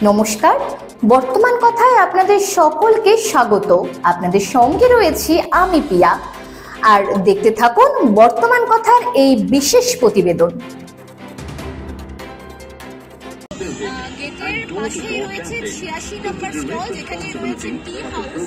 নমস্কার, বর্তমান কথায় আপনাদের সকলকে স্বাগত। আপনাদের সঙ্গে রয়েছি আমি পিয়া, আর দেখতে থাকুন বর্তমান কথার এই বিশেষ প্রতিবেদন। গেটের পাশেই রয়েছে 86 নম্বর স্টল, যেখানে রয়েছে টি হাউস,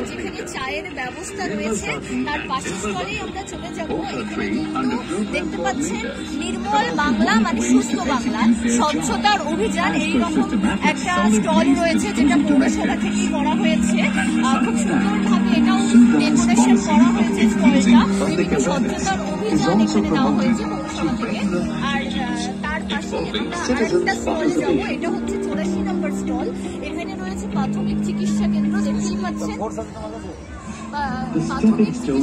যেখানে চায়ের ব্যবস্থা রয়েছে। তার পাশের স্টলেই আমরা চলে যাব। এখানে কিন্তু দেখতে পাচ্ছেন নির্মল বাংলা মানে সুস্থ বাংলা স্বচ্ছতার অভিযান, এইরকম একটা স্টল রয়েছে যেটা পৌরসভা থেকেই করা হয়েছে। খুব সুন্দরভাবে এটাও ডেকোরেশন করা হয়েছে স্টলটা। বিভিন্ন স্বচ্ছতার অভিযান এখানে নেওয়া হয়েছে পৌরসভা থেকে। আর তার পাশে আমরা আরেকটা স্টলে যাবো, এটা হচ্ছে 84 নম্বর স্টল। এখানে রয়েছে প্রাথমিক চিকিৎসা কেন্দ্র, দেখতেই পাচ্ছেন প্রাথমিক চিকিৎসা কেন্দ্র 84 নম্বর স্টল।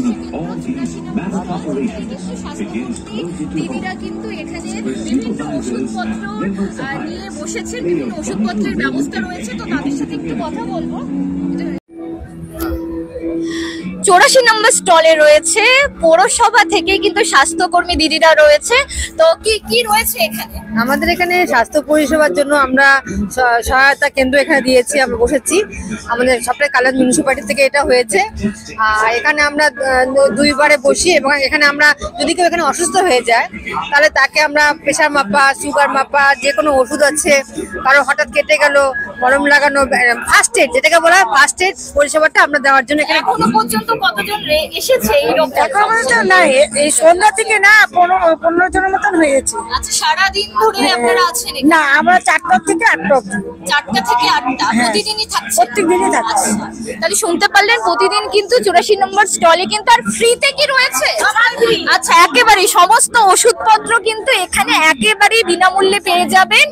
স্বাস্থ্যমন্ত্রী দিদিরা কিন্তু এখানে বিভিন্ন ওষুধপত্র নিয়ে বসেছেন, বিভিন্ন ওষুধপত্রের ব্যবস্থা রয়েছে, তো তাদের সাথে একটু কথা বলবো। 84 নম্বর স্টলে রয়েছে পৌরসভা থেকে কিন্তু স্বাস্থ্যকর্মী দিদিরা রয়েছে। তো কি কি রয়েছে এখানে? আমাদের এখানে স্বাস্থ্য পরিষেবার জন্য আমরা সহায়তা কেন্দ্র এখানে দিয়েছি, আমরা বসেছি। আমাদের সবটাই কালার মিউনিসিপালিটি থেকে এটা হয়েছে। আর এখানে আমরা দুইবারে বসি, এবং এখানে আমরা যদি কেউ এখানে অসুস্থ হয়ে যায় তাহলে তাকে আমরা প্রেশার মাপা, সুগার মাপা, যে কোনো ওষুধ আছে, কারো হঠাৎ কেটে গেল, মলম লাগানো, ফার্স্ট এড যেটাকে বলা হয়, ফার্স্ট এড পরিষেবাটা আমরা দেওয়ার জন্য এখানে। এখনো পর্যন্ত কতজন এসেছে এই রোগ? না, এই সন্ধ্যা থেকে না 15 জনের মতন হয়েছে। আচ্ছা, সারাদিন ধরে আপনারা আছেন? না, আমরা 4টা থেকে 8টা অবধি। 4টা থেকে 8টা প্রতিদিনই থাকছে? প্রত্যেকদিনই থাকছে। তাহলে শুনতে পারলেন, প্রতিদিন কিন্তু 84 নম্বর স্টলে কিন্তু আর ফ্রিতে কি রয়েছে? আচ্ছা, একেবারেই সমস্ত ওষুধপত্র কিন্তু এখানে একেবারেই বিনামূল্যে পেয়ে যাবেন।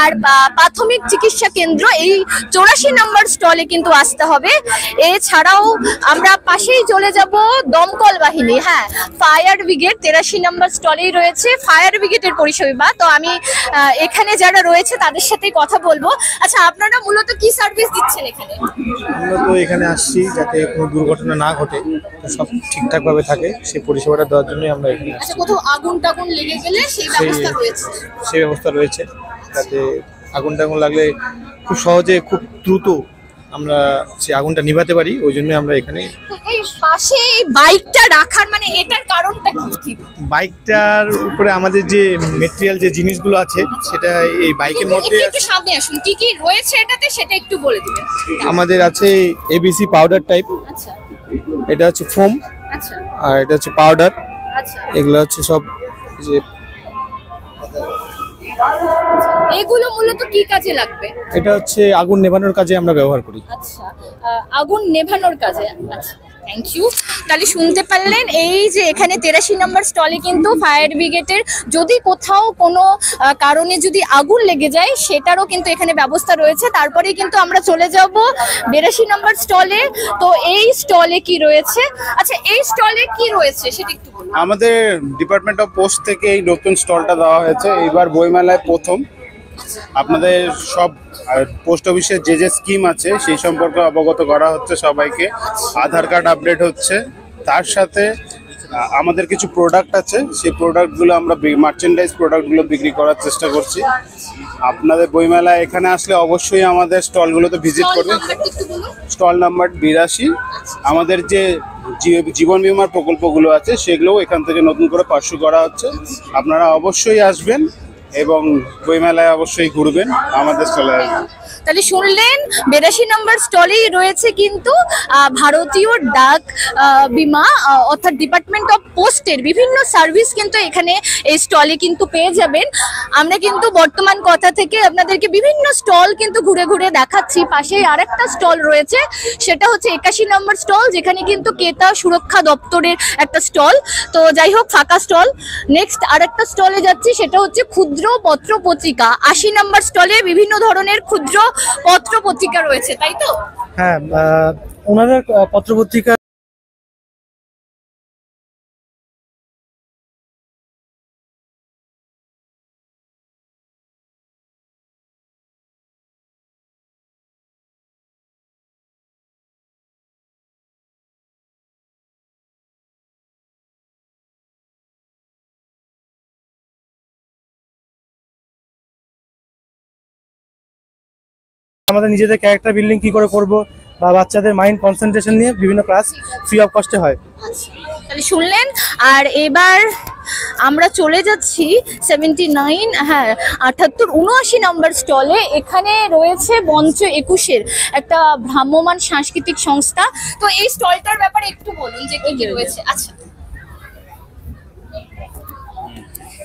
আর প্রাথমিক চিকিৎসা কেন্দ্র এই 84 নম্বর স্টলে কিন্তু আসতে হবে। এছাড়াও আমরা পাশেই চলে যাব দমকল বাহিনী, হ্যাঁ, ফায়ার ব্রিগেড 83 নম্বর স্টলেই রয়েছে ফায়ার ব্রিগেডের পরিষেবা। তো আমি এখানে যারা রয়েছে তাদের সাথে কথা বলবো। আচ্ছা, আপনারা মূলত কি সার্ভিস দিচ্ছেন এখানে? আমরা তো এখানে আসছি যাতে কোনো দুর্ঘটনা না ঘটে, সব ঠিকঠাক ভাবে থাকে, সেই পরিষেবাটা দেওয়ার জন্যই আমরা এখানে আসছি। আচ্ছা, কোথাও আগুন টাগুন লেগে গেলে সেই ব্যবস্থা রয়েছে? সেই ব্যবস্থা রয়েছে, যাতে আগুন টাগুন লাগলে খুব সহজে, খুব দ্রুত আমরা সেই আগুনটা নিভাতে পারি, ওই জন্য আমরা এখানে। এই পাশে এই বাইকটা রাখার মানে এটার কারণটা কি? বাইকটার উপরে আমাদের যে মেটেরিয়াল, যে জিনিসগুলো আছে, সেটা এই বাইকের মধ্যে একটু সামনে আসুন, কি কি রয়েছে এটাতে সেটা একটু বলে দিবেন। আমাদের আছে এবিসি পাউডার টাইপ, আচ্ছা এটা হচ্ছে ফোম, আচ্ছা আর এটা হচ্ছে পাউডার। আচ্ছা, এগুলো হচ্ছে সব যে, এগুলো মূলত কি কাজে লাগবে? এটা হচ্ছে আগুন নেভানোর কাজে আমরা ব্যবহার করি। আচ্ছা, আগুন নেভানোর কাজে। আচ্ছা, থ্যাংক ইউ। তাহলে শুনতে পারলেন, এই যে এখানে 83 নম্বর স্টলে কিন্তু ফায়ার ব্রিগেডের যদি কোথাও কোনো কারণে যদি আগুন লেগে যায় সেটারও কিন্তু এখানে ব্যবস্থা রয়েছে। তারপরে কিন্তু আমরা চলে যাব 82 নম্বর স্টলে। তো এই স্টলে কি রয়েছে? আচ্ছা, এই স্টলে কি রয়েছে সেটা একটু বলুন। আমাদের ডিপার্টমেন্ট অফ পোস্ট থেকে এই নতুন স্টলটা দেওয়া হয়েছে, এইবার বইমেলায় প্রথম। আপনাদের সব পোস্ট অফিসের যে যে স্কিম আছে সেই সম্পর্কে অবগত করা হচ্ছে সবাইকে। আধার কার্ড আপডেট হচ্ছে, তার সাথে আমাদের কিছু প্রোডাক্ট আছে, সেই প্রোডাক্টগুলো আমরা মার্চেন্ডাইজ প্রোডাক্টগুলো বিক্রি করার চেষ্টা করছি। আপনাদের বইমেলায় এখানে আসলে অবশ্যই আমাদের স্টলগুলোতে ভিজিট করবেন। Stall number 82। আমাদের যে জীবন বীমার প্রকল্পগুলো আছে সেগুলোও এখান থেকে নতুন করে পার্সু করা হচ্ছে। আপনারা অবশ্যই আসবেন এবং বইমেলায় অবশ্যই ঘুরবেন, আমাদের স্টলে আসবেন। তাহলে শুনলেন, 82 নম্বর স্টলেই রয়েছে কিন্তু ভারতীয় ডাক বিমা অর্থাৎ ডিপার্টমেন্ট অফ পোস্টের বিভিন্ন সার্ভিস কিন্তু এখানে এই স্টলে কিন্তু পেয়ে যাবেন। আমরা কিন্তু বর্তমান কথা থেকে আপনাদেরকে বিভিন্ন স্টল কিন্তু ঘুরে ঘুরে দেখাচ্ছি। পাশেই আরেকটা স্টল রয়েছে, সেটা হচ্ছে 81 নম্বর স্টল, যেখানে কিন্তু ক্রেতা সুরক্ষা দপ্তরের একটা স্টল। তো যাই হোক, ফাঁকা স্টল। নেক্সট আরেকটা স্টলে যাচ্ছি, সেটা হচ্ছে ক্ষুদ্র পত্র পত্রিকা। 80 নম্বর স্টলে বিভিন্ন ধরনের ক্ষুদ্র পত্র পত্রিকা রয়েছে, তাই তো? হ্যাঁ, ওনাদের পত্রপত্রিকা আমাদের নিজেদের ক্যারেক্টার বিল্ডিং কি করে করব বা বাচ্চাদের মাইন্ড কনসেন্ট্রেশন নিয়ে বিভিন্ন ক্লাস ফ্রি অফ কস্টে হয়। তাহলে শুনলেন। আর এবার আমরা চলে যাচ্ছি 79 হ্যাঁ 78-79 নম্বর স্টলে। এখানে রয়েছে মঞ্চ 21-এর একটা ভ্রাম্যমাণ সাংস্কৃতিক সংস্থা। তো এই স্টলটার ব্যাপারে একটু বলুন যে কি কি রয়েছে। আচ্ছা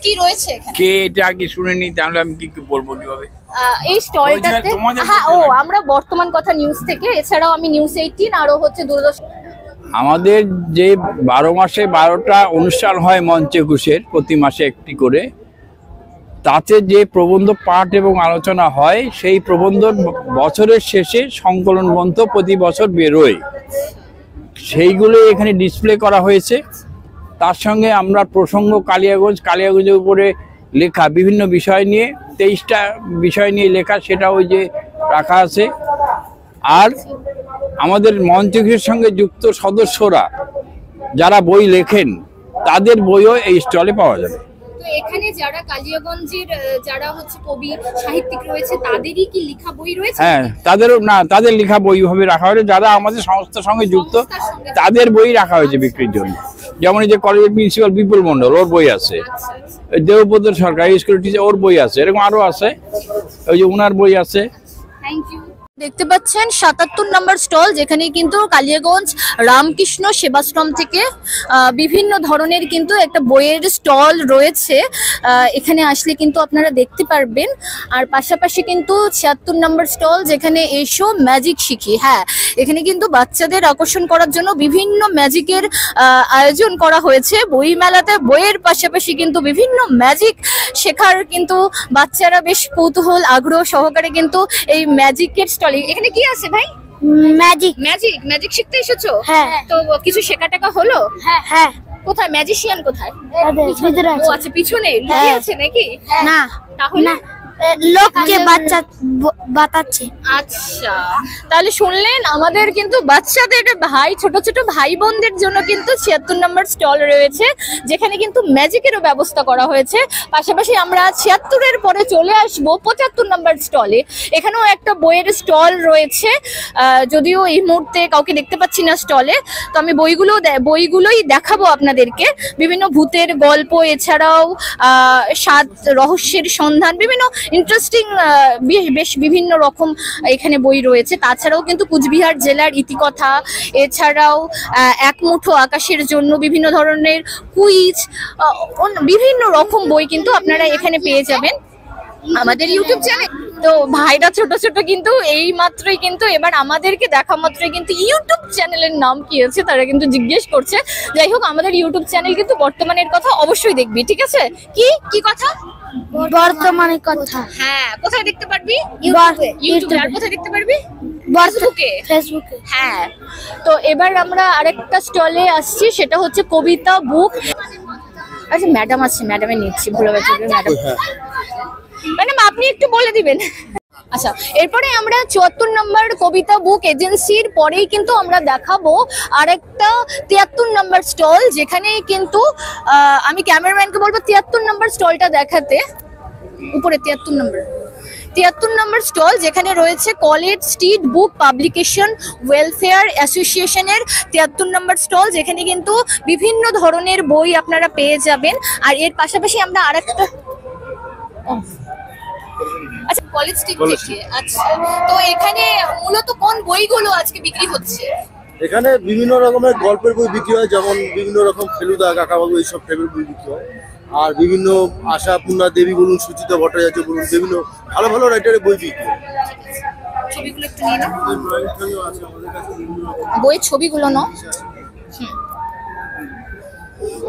কি রয়েছে এখানে? কে এটা আগে শুনেনি তাহলে আমি কি বলবো কিভাবে? এই স্টলটাতে হ্যাঁ আমরা বর্তমান কথা নিউজ থেকে, এছাড়াও আমি নিউজ 18 আরো হচ্ছে দূরদর্শন। আমাদের যে 12 মাসে 12টা অনুষ্ঠান হয় মঞ্চ 21-এর, প্রতি মাসে একটি করে, তাতে যে প্রবন্ধ পাঠ এবং আলোচনা হয় সেই প্রবন্ধ বছরের শেষে সংকলন গ্রন্থ প্রতি বছর বেরোয়, সেইগুলো এখানে ডিসপ্লে করা হয়েছে। তার সঙ্গে আমরা প্রসঙ্গ কালিয়াগঞ্জের উপরে লেখা বিভিন্ন বিষয় নিয়ে 23টা বিষয় নিয়ে লেখা, সেটা ওই যে রাখা আছে। আর আমাদের মঞ্চের সঙ্গে যুক্ত সদস্যরা যারা বই লেখেন তাদের বইও এই স্টলে পাওয়া যাবে। তো এখানে যারা কালিয়াগঞ্জের যারা হচ্ছে কবি সাহিত্যিক রয়েছে তাদেরই কি লেখা বই রয়েছে? হ্যাঁ, তাদেরও না, তাদের লেখা বই ভাবে রাখা হয়েছে। যারা আমাদের সংস্থার সঙ্গে যুক্ত তাদের বই রাখা হয়েছে বিক্রির জন্য। যেমন এই যে কলেজের প্রিন্সিপাল বিপুল মণ্ডল, ওর বই আছে। দেবব্রত সরকার স্কুল টিচার, ওর বই আছে। এরকম আরো আছে, ওই যে ওনার বই আছে। Thank you. দেখতে পাচ্ছেন 77 নম্বর স্টল, যেখানে কিন্তু কালিয়াগঞ্জ রামকৃষ্ণ সেবাশ্রম থেকে বিভিন্ন ধরনের কিন্তু একটা বইয়ের স্টল রয়েছে। এখানে আসলে কিন্তু আপনারা দেখতে পারবেন। আর পাশাপাশি কিন্তু 76 নম্বর স্টল, যেখানে এসো ম্যাজিক শিখি। হ্যাঁ, এখানে কিন্তু বাচ্চাদের আকর্ষণ করার জন্য বিভিন্ন ম্যাজিকের আয়োজন করা হয়েছে। বই মেলাতে বইয়ের পাশাপাশি কিন্তু বিভিন্ন ম্যাজিক শেখার কিন্তু বাচ্চারা বেশ কৌতূহল আগ্রহ সহকারে কিন্তু এই ম্যাজিকের স্টল। এখানে কি আছে ভাই? ম্যাজিক শিখতে এসেছো? হ্যাঁ। তো কিছু শেখা টাকা হলো? হ্যাঁ কোথায় ম্যাজিশিয়ান কোথায়? ভিতরে ও আছে। আচ্ছা, পিছনে লুকিয়ে আছে নাকি? না তাহলে লোককে বাচ্চা বাতাচ্ছে। আচ্ছা, তাহলে শুনলেন আমাদের কিন্তু বাচ্চাদের ছোট ছোট ভাই বোনদের জন্য কিন্তু 76 নম্বর স্টল রয়েছে, যেখানে কিন্তু ম্যাজিকেরও ব্যবস্থা করা হয়েছে। পাশাপাশি আমরা 76-এর পরে চলে আসব 75 নম্বর স্টলে। এখানেও একটা বইয়ের স্টল রয়েছে, যদিও এই মুহূর্তে কাউকে দেখতে পাচ্ছি না স্টলে। তো আমি বইগুলোই দেখাবো আপনাদেরকে। বিভিন্ন ভূতের গল্প, এছাড়াও রহস্যের সন্ধান, বিভিন্ন ইন্টারেস্টিং বেশ বিভিন্ন রকম এখানে বই রয়েছে। তাছাড়াও কিন্তু কুচবিহার জেলার ইতিকথা, এছাড়াও এক মুঠো আকাশের জন্য বিভিন্ন ধরনের কুইজ, বিভিন্ন রকম বই কিন্তু আপনারা এখানে পেয়ে যাবেন আমাদের ইউটিউব চ্যানেল। তো ভাইরা ছোট ছোট কিন্তু এই মাত্রই কিন্তু এবার আমাদেরকে দেখা মাত্রই কিন্তু ইউটিউব চ্যানেলের নাম কি আছে তারা কিন্তু জিজ্ঞেস করছে। যাই হোক, আমাদের ইউটিউব চ্যানেল কিন্তু বর্তমানের কথা অবশ্যই দেখবি, ঠিক আছে? কি কথা? বর্তমানের কথা। হ্যাঁ, কোথায় দেখতে পারবি? ইউটিউবে। আর কোথায় দেখতে পারবি? ফেসবুকে। হ্যাঁ। তো এবার আমরা আরেকটা স্টলে আসছি, সেটা হচ্ছে কবিতা বুক। আচ্ছা, ম্যাডাম আছে, ম্যাডামে নিচ্ছি, ভুলে গেছি ম্যাডাম। ম্যাডাম আপনি একটু বলে দিবেন। আচ্ছা, এরপরে আমরা 74 নম্বর কবিতা বুক এজেন্সির পরেই কিন্তু আমরা দেখাবো আরেকটা 73 নম্বর স্টল, যেখানে কিন্তু আমি ক্যামেরাম্যানকে বলবো 73 নম্বর স্টলটা দেখাতে। উপরে 73 নম্বর স্টল, যেখানে রয়েছে কলেজ স্ট্রিট বুক পাবলিকেশন ওয়েলফেয়ার অ্যাসোসিয়েশনের 73 নম্বর স্টল, যেখানে কিন্তু বিভিন্ন ধরনের বই আপনারা পেয়ে যাবেন। আর এর পাশাপাশি আমরা আরেকটা আচ্ছা কলেজ স্ট্রিট থেকে। আচ্ছা, তো এখানে মূলত কোন বইগুলো আজকে বিক্রি হচ্ছে? এখানে বিভিন্ন রকমের গল্পের বই বিক্রি হয়, যেমন বিভিন্ন রকম ফেলুদা কাকাবাবু এইসব টাইপের বই বিক্রি হয়। আর বিভিন্ন আশাপূর্ণা দেবী বলুন, সুচিতা ভট্টাচার্য বলুন, বিভিন্ন ভালো ভালো রাইটারের বই বিক্রি হয়। ছবিগুলো একটু নিয়ে নাও, আছে আমাদের কাছে বিভিন্ন রকম বইয়ের ছবিগুলো নাও।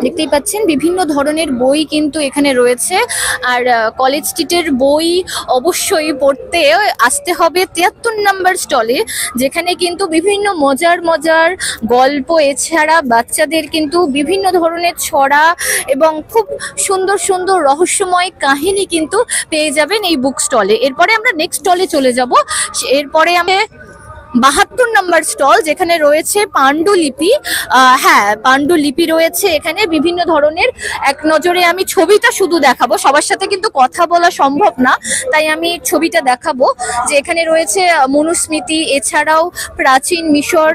দেখতেই পাচ্ছেন বিভিন্ন ধরনের বই কিন্তু এখানে রয়েছে। আর কলেজ স্ট্রিটের বই অবশ্যই পড়তে আসতে হবে 73 নম্বর স্টলে, যেখানে কিন্তু বিভিন্ন মজার গল্প, এছাড়া বাচ্চাদের কিন্তু বিভিন্ন ধরনের ছড়া এবং খুব সুন্দর রহস্যময় কাহিনী কিন্তু পেয়ে যাবেন এই বুক স্টলে। এরপরে আমরা নেক্সট স্টলে চলে যাব। এরপরে 72 নম্বর স্টল, যেখানে রয়েছে পাণ্ডুলিপি। হ্যাঁ, পাণ্ডুলিপি রয়েছে এখানে বিভিন্ন ধরনের। এক নজরে আমি ছবিটা শুধু দেখাবো, সবার সাথে কিন্তু কথা বলা সম্ভব না, তাই আমি ছবিটা দেখাবো যে এখানে রয়েছে মনুস্মৃতি, এছাড়াও প্রাচীন মিশর,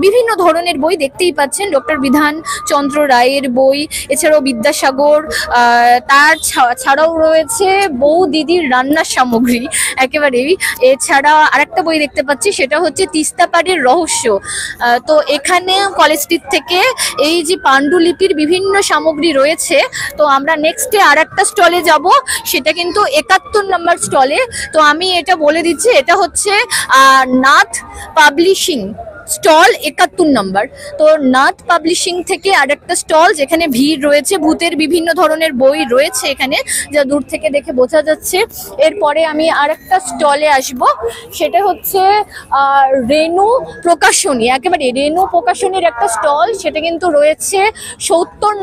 বিভিন্ন ধরনের বই দেখতেই পাচ্ছেন। ডক্টর বিধান চন্দ্র রায়ের বই, এছাড়াও বিদ্যাসাগর, তার ছাড়াও রয়েছে বউ দিদির রান্নার সামগ্রী একেবারেই। এছাড়া আরেকটা বই দেখতে পাচ্ছি, সেটা হচ্ছে তিস্তা পাড়ের রহস্য। তো এখানে কলেজ স্ট্রিট থেকে এই যে পাণ্ডুলিপির বিভিন্ন সামগ্রী রয়েছে। তো আমরা নেক্সটে আর একটা স্টলে যাব, সেটা কিন্তু 71 নম্বর স্টলে। তো আমি এটা বলে দিচ্ছি, এটা হচ্ছে নাথ পাবলিশিং স্টল 71 নম্বর। তো নাথ পাবলিশিং থেকে আরেকটা স্টল, যেখানে ভিড় রয়েছে, ভূতের বিভিন্ন ধরনের বই রয়েছে এখানে, যা দূর থেকে দেখে বোঝা যাচ্ছে। এরপরে আমি আরেকটা স্টলে আসব, সেটা হচ্ছে রেণু প্রকাশনী, একেবারে রেণু প্রকাশনীর একটা স্টল, সেটা কিন্তু রয়েছে 70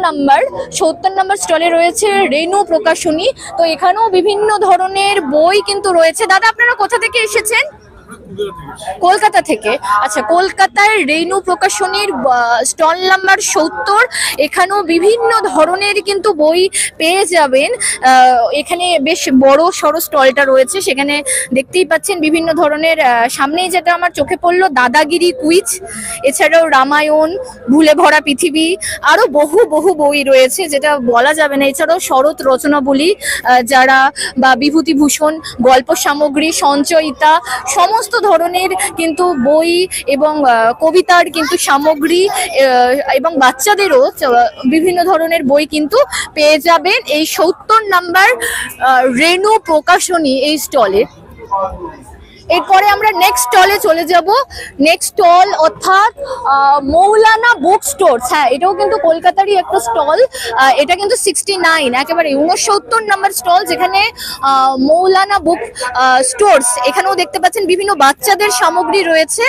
নম্বর স্টলে রয়েছে রেণু প্রকাশনী। তো এখানেও বিভিন্ন ধরনের বই কিন্তু রয়েছে। দাদা, আপনারা কোথা থেকে এসেছেন? কলকাতা থেকে। আচ্ছা, কলকাতার রেণু প্রকাশনীর স্টল নাম্বার 70। এখানেও বিভিন্ন ধরনের কিন্তু বই পেয়ে যাবেন। এখানে বেশ বড় সড়ো স্টলটা রয়েছে, সেখানে দেখতেই পাচ্ছেন বিভিন্ন ধরনের। সামনেই যেটা আমার চোখে পড়লো, দাদাগিরি কুইজ, এছাড়াও রামায়ণ, ভুলে ভরা পৃথিবী, আরো বহু বহু বই রয়েছে যেটা বলা যাবে না। এছাড়াও শরৎ রচনাবলী, যারা বা বিভূতিভূষণ, গল্প সামগ্রী, সঞ্চয়িতা, সমস্ত ধরনের কিন্তু বই এবং কবিতার কিন্তু সামগ্রী, এবং বাচ্চাদেরও বিভিন্ন ধরনের বই কিন্তু পেয়ে যাবেন এই 70 নম্বর রেণু প্রকাশনী এই স্টলে। এরপরে আমরা নেক্সট স্টলে চলে যাব। নেক্সট স্টল অর্থাৎ মৌলানা বুক স্টোর্স। হ্যাঁ, এটাও কিন্তু কলকাতারই একটা স্টল। এটা কিন্তু 69, একেবারে 69 নম্বর স্টল, যেখানে মৌলানা বুক স্টোর্স। এখানেও দেখতে পাচ্ছেন বিভিন্ন বাচ্চাদের সামগ্রী রয়েছে।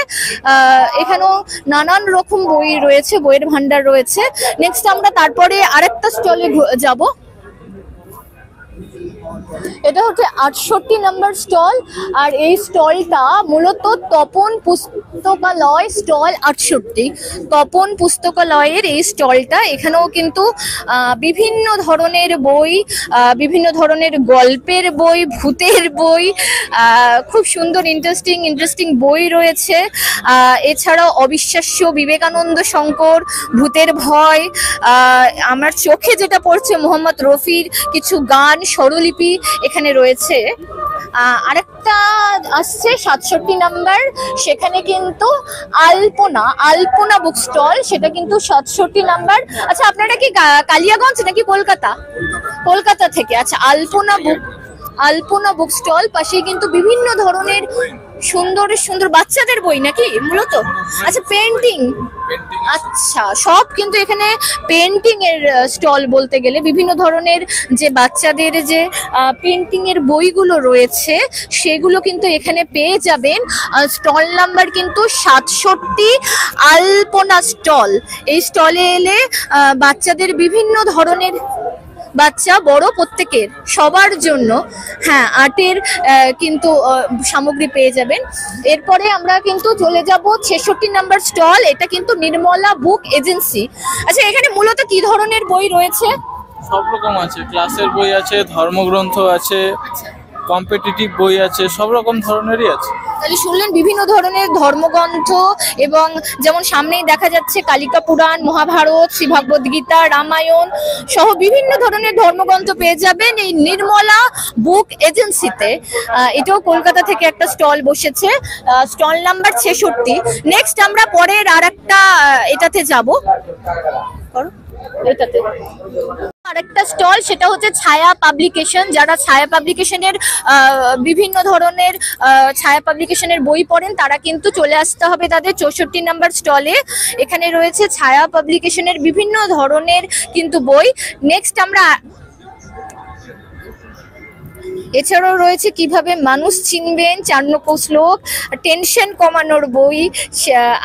এখানেও নানান রকম বই রয়েছে, বইয়ের ভান্ডার রয়েছে। নেক্সট আমরা তারপরে আরেকটা স্টলে যাব, এটা হচ্ছে 68 নম্বর স্টল। আর এই স্টলটা মূলত তপন পুস্তকালয় স্টল 68। তপন পুস্তকালয়ের এই স্টলটা। এখানেও কিন্তু বিভিন্ন ধরনের বই, বিভিন্ন ধরনের গল্পের বই, ভূতের বই, খুব সুন্দর ইন্টারেস্টিং বই রয়েছে। এছাড়াও অবিশ্বাস্য, বিবেকানন্দ শঙ্কর, ভূতের ভয়, আমার চোখে যেটা পড়ছে মোহাম্মদ রফির কিছু গান, স্বরলিপি এখানে রয়েছে। আরেকটা আসছে 67 নাম্বার, সেখানে কিন্তু আলপনা বুক স্টল, সেটা কিন্তু 67 নাম্বার। আচ্ছা, আপনারা কি কালিয়াগঞ্জ নাকি কলকাতা থেকে? আচ্ছা, আলপনা বুক স্টল, পাশেই কিন্তু বিভিন্ন ধরনের সুন্দর বাচ্চাদের বই নাকি মূলত? আচ্ছা, পেন্টিং, আচ্ছা, সব কিন্তু এখানে পেন্টিং এর স্টল বলতে গেলে বিভিন্ন ধরনের যে বাচ্চাদের যে পেন্টিং এর বইগুলো রয়েছে সেগুলো কিন্তু এখানে পেয়ে যাবেন। স্টল নাম্বার কিন্তু 67, আলপনা স্টল। এই স্টলে এলে বাচ্চাদের বিভিন্ন ধরনের, বাচ্চা বড় প্রত্যেকের, সবার জন্য হ্যাঁ আর্টের কিন্তু সামগ্রী পেয়ে যাবেন। এরপরে আমরা কিন্তু চলে যাব 66 নাম্বার স্টল। এটা কিন্তু নির্মলা বুক এজেন্সি। আচ্ছা, এখানে মূলত কি ধরনের বই রয়েছে? সব রকম আছে, ক্লাসের বই আছে, ধর্মগ্রন্থ আছে, কম্পিটিটিভ বই আছে, সব রকম ধরনেরই আছে। তাহলে শুনলেন বিভিন্ন ধরনের ধর্মগ্রন্থ, এবং যেমন সামনেই দেখা যাচ্ছে কালিকা পুরাণ, মহাভারত, শ্রীভগবদ গীতা, রামায়ণ সহ বিভিন্ন ধরনের ধর্মগ্রন্থ পেয়ে যাবেন এই নির্মলা বুক এজেন্সিতে। এটাও কলকাতা থেকে একটা স্টল বসেছে, স্টল নাম্বার 66। নেক্সট আমরা পরের আর একটা এটাতে যাব, এটাতে আরেকটা স্টল, সেটা হচ্ছে ছায়া পাবলিকেশন। যারা ছায়া পাবলিকেশনের বিভিন্ন ধরনের ছায়া পাবলিকেশনের বই পড়েন তারা কিন্তু চলে আসতে হবে তাদের 64 নাম্বার স্টলে। এখানে রয়েছে ছায়া পাবলিকেশনের বিভিন্ন ধরনের কিন্তু বই। নেক্সট আমরা এছাড়াও রয়েছে কিভাবে মানুষ চিনবেন, 4 নম্বর শ্লোক, টেনশন কমানোর বই,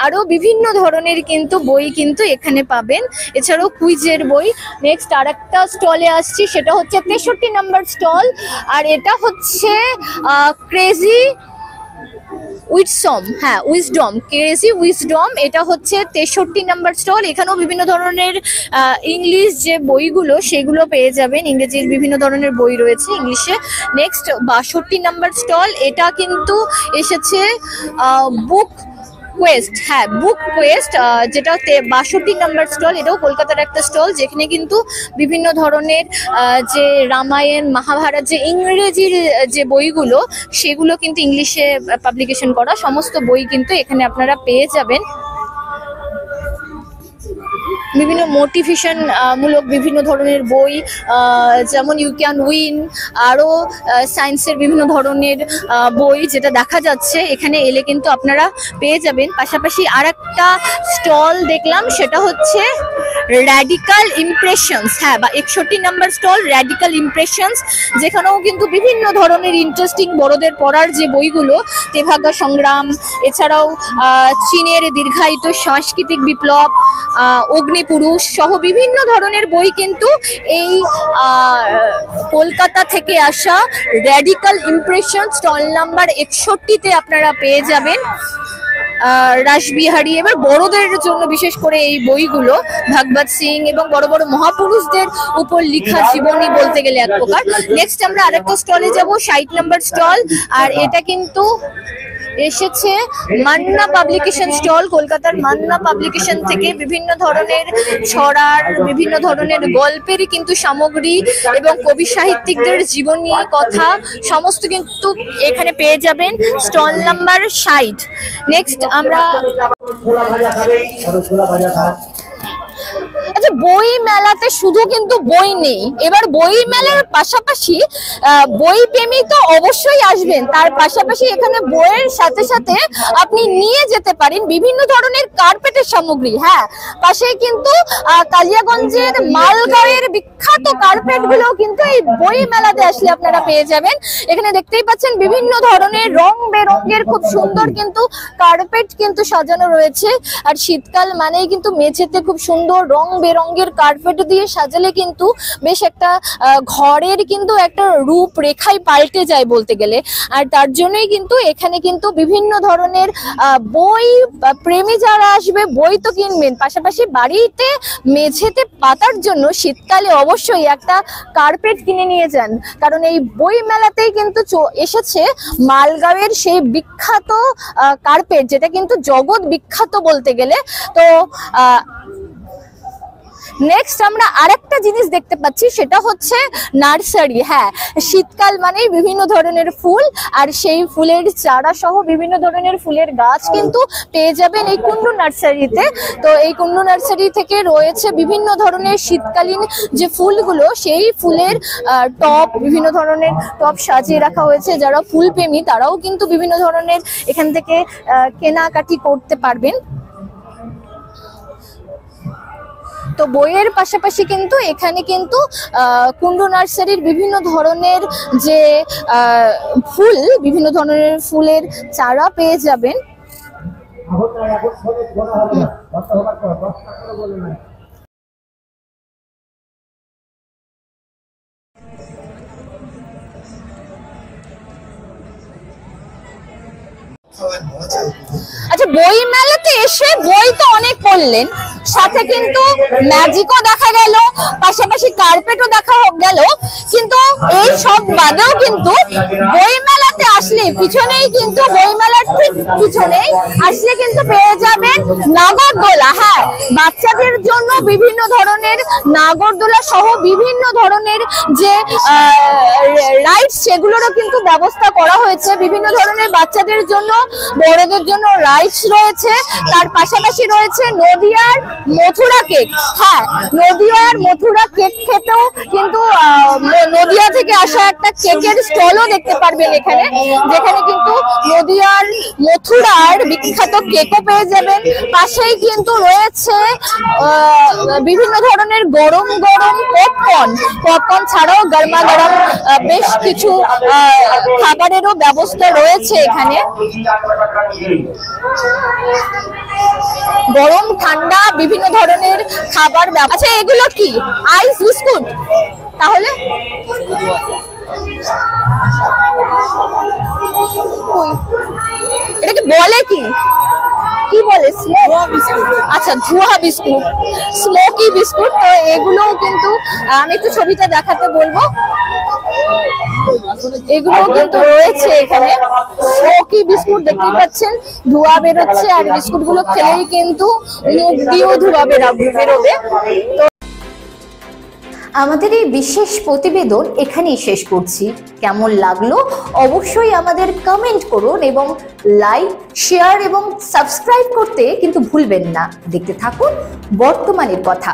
আরো বিভিন্ন ধরনের কিন্তু বই কিন্তু এখানে পাবেন। এছাড়াও কুইজের বই। নেক্সট আরেকটা স্টলে আসছি, সেটা হচ্ছে 63 নম্বর স্টল। আর এটা হচ্ছে উইডসম, হ্যাঁ উইজডম, ক্রেজি উইজডম, এটা হচ্ছে 63 নাম্বার স্টল। এখানেও বিভিন্ন ধরনের ইংলিশ যে বইগুলো সেগুলো পেয়ে যাবেন, ইংরেজির বিভিন্ন ধরনের বই রয়েছে ইংলিশে। নেক্সট 62 নাম্বার স্টল, এটা কিন্তু এসেছে বুক কোয়েস্ট, হ্যাঁ বুক কোয়েস্ট, যেটা 62 নাম্বার স্টল। এটাও কলকাতার একটা স্টল, যেখানে কিন্তু বিভিন্ন ধরনের যে রামায়ণ মহাভারত যে ইংরেজির যে বইগুলো সেগুলো কিন্তু ইংলিশে পাবলিকেশন করা সমস্ত বই কিন্তু এখানে আপনারা পেয়ে যাবেন। বিভিন্ন মোটিভেশন মূলক বিভিন্ন ধরনের বই, যেমন ইউ ক্যান উইন, আরও সায়েন্সের বিভিন্ন ধরনের বই যেটা দেখা যাচ্ছে এখানে এলে কিন্তু আপনারা পেয়ে যাবেন। পাশাপাশি আর একটা স্টল দেখলাম, সেটা হচ্ছে র্যাডিক্যাল ইমপ্রেশনস, হ্যাঁ বা 61 নাম্বার স্টল র্যাডিক্যাল ইমপ্রেশনস, যেখানেও কিন্তু বিভিন্ন ধরনের ইন্টারেস্টিং বড়দের পড়ার যে বইগুলো, তেভাগা সংগ্রাম, এছাড়াও চীনের দীর্ঘায়িত সাংস্কৃতিক বিপ্লব, অগ্নিপুরুষ সহ বিভিন্ন ধরনের বই কিন্তু এই কলকাতা থেকে আসা র্যাডিক্যাল ইমপ্রেশন স্টল নাম্বার 61-তে আপনারা পেয়ে যাবেন। রাসবিহারী, এবার বড়দের জন্য বিশেষ করে এই বইগুলো ভাগবত সিং এবং বড় বড় মহাপুরুষদের উপর লেখা জীবনী বলতে গেলে এক প্রকার। নেক্সট আমরা আরেকটা স্টলে যাব, 60 নাম্বার স্টল, আর এটা কিন্তু এসেছে মান্না পাবলিকেশন স্টল। কলকাতার মান্না পাবলিকেশন থেকে বিভিন্ন ধরনের ছড়ার, বিভিন্ন ধরনের গল্পের কিন্তু সামগ্রী এবং কবি সাহিত্যিকদের জীবনী কথা সমস্ত কিন্তু এখানে পেয়ে যাবেন, স্টল নাম্বার 60। নেক্সট আমরা আচ্ছা, বই মেলাতে শুধু কিন্তু বই নেই, এবার বই মেলার পাশাপাশি বই প্রেমী তো অবশ্যই আসবেন, তার পাশাপাশি এখানে বইয়ের সাথে সাথে আপনি নিয়ে যেতে পারেন বিভিন্ন ধরনের কার্পেটের সামগ্রী। হ্যাঁ, পাশে কিন্তু কালিয়াগঞ্জের মালগাঁওয়ের বিখ্যাত কার্পেট গুলো কিন্তু এই বই মেলাতে আসলে আপনারা পেয়ে যাবেন। এখানে দেখতেই পাচ্ছেন বিভিন্ন ধরনের রং বেরঙের খুব সুন্দর কিন্তু কার্পেট কিন্তু সাজানো রয়েছে। আর শীতকাল মানেই কিন্তু মেঝেতে খুব সুন্দর রং বেরঙের কার্পেট দিয়ে সাজালে কিন্তু বেশ একটা ঘরের কিন্তু একটা রূপরেখাই পাল্টে যায় বলতে গেলে। আর তার জন্যই কিন্তু এখানে কিন্তু বিভিন্ন ধরনের বই প্রেমী যারা আসবে বই তো কিনবেন, পাশাপাশি বাড়িতে মেঝেতে পাতার জন্য শীতকালে অবশ্যই একটা কার্পেট কিনে নিয়ে যান, কারণ এই বই মেলাতেই কিন্তু এসেছে মালগাঁওয়ের সেই বিখ্যাত কার্পেট, যেটা কিন্তু জগৎ বিখ্যাত বলতে গেলে। তো নেক্সট আমরা আরেকটা জিনিস দেখতে পাচ্ছি, সেটা হচ্ছে নার্সারি। হ্যাঁ, শীতকাল মানেই বিভিন্ন ধরনের ফুল, আর সেই ফুলের চারা সহ বিভিন্ন ধরনের ফুলের গাছ কিন্তু পেয়ে যাবেন এই কুন্ডু নার্সারিতে। তো এই কুন্ডু নার্সারি থেকে রয়েছে বিভিন্ন ধরনের শীতকালীন যে ফুলগুলো, সেই ফুলের টব, বিভিন্ন ধরনের টব সাজিয়ে রাখা হয়েছে। যারা ফুল প্রেমী তারাও কিন্তু বিভিন্ন ধরনের এখান থেকে কেনাকাটি করতে পারবেন। তো বইয়ের পাশাপাশি কিন্তু এখানে কিন্তু কুন্ডু নার্সারির বিভিন্ন ধরনের যে ফুল, বিভিন্ন ধরনের ফুলের চারা পেয়ে যাবেন। আচ্ছা, বই মেলাতে এসে বই তো অনেক পড়লেন, সাথে কিন্তু ম্যাজিকও দেখা গেল, পাশাপাশি কার্পেটও দেখা গেল, কিন্তু এই সব বাদেও কিন্তু বই মেলাতে আসলে পিছনেই কিন্তু বই মেলার ঠিক পিছনেই আসলে কিন্তু পেয়ে যাবেন নাগরদোলা। হ্যাঁ, বাচ্চাদের জন্য বিভিন্ন ধরনের নাগরদোলা সহ বিভিন্ন ধরনের যে রাইডস সেগুলোরও কিন্তু ব্যবস্থা করা হয়েছে। বিভিন্ন ধরনের বাচ্চাদের জন্য, বড়দের জন্য রাইডস রয়েছে। তার পাশাপাশি রয়েছে নদিয়ার মথুরা কেক। হ্যাঁ, নদিয়ার মথুরা কেক খেতেও কিন্তু নদিয়া থেকে আসা একটা কেকের স্টলও দেখতে পারবেন এখানে, যেখানে কিন্তু নদিয়ার মথুরার বিখ্যাত কেকও পেয়ে যাবেন। পাশেই কিন্তু রয়েছে বিভিন্ন ধরনের গরম গরম পপকর্ন ছাড়াও গরমা গরম বেশ কিছু খাবারেরও ব্যবস্থা রয়েছে এখানে। গরম ঠান্ডা বিভিন্ন ধরনের খাবার। আচ্ছা, এগুলো কি আইস বিস্কুট? তাহলে এটা কি বলে কি কি বলে? আচ্ছা, ধোয়া বিস্কুট, স্মোকি বিস্কুট। তো এগুলো কিন্তু আমি একটু ছবিটা দেখাতে বলবো। এগুলো কিন্তু রয়েছে এখানে, স্মোকি বিস্কুট দেখতে পাচ্ছেন, ধোঁয়া বেরোচ্ছে, আর বিস্কুট গুলো খেলেই কিন্তু মুখ দিয়েও ধোঁয়া বেরোবে। তো আমাদের এই বিশেষ প্রতিবেদন এখানেই শেষ করছি। কেমন লাগলো অবশ্যই আমাদের কমেন্ট করুন, এবং লাইক, শেয়ার এবং সাবস্ক্রাইব করতে কিন্তু ভুলবেন না। দেখতে থাকুন বর্তমানের কথা।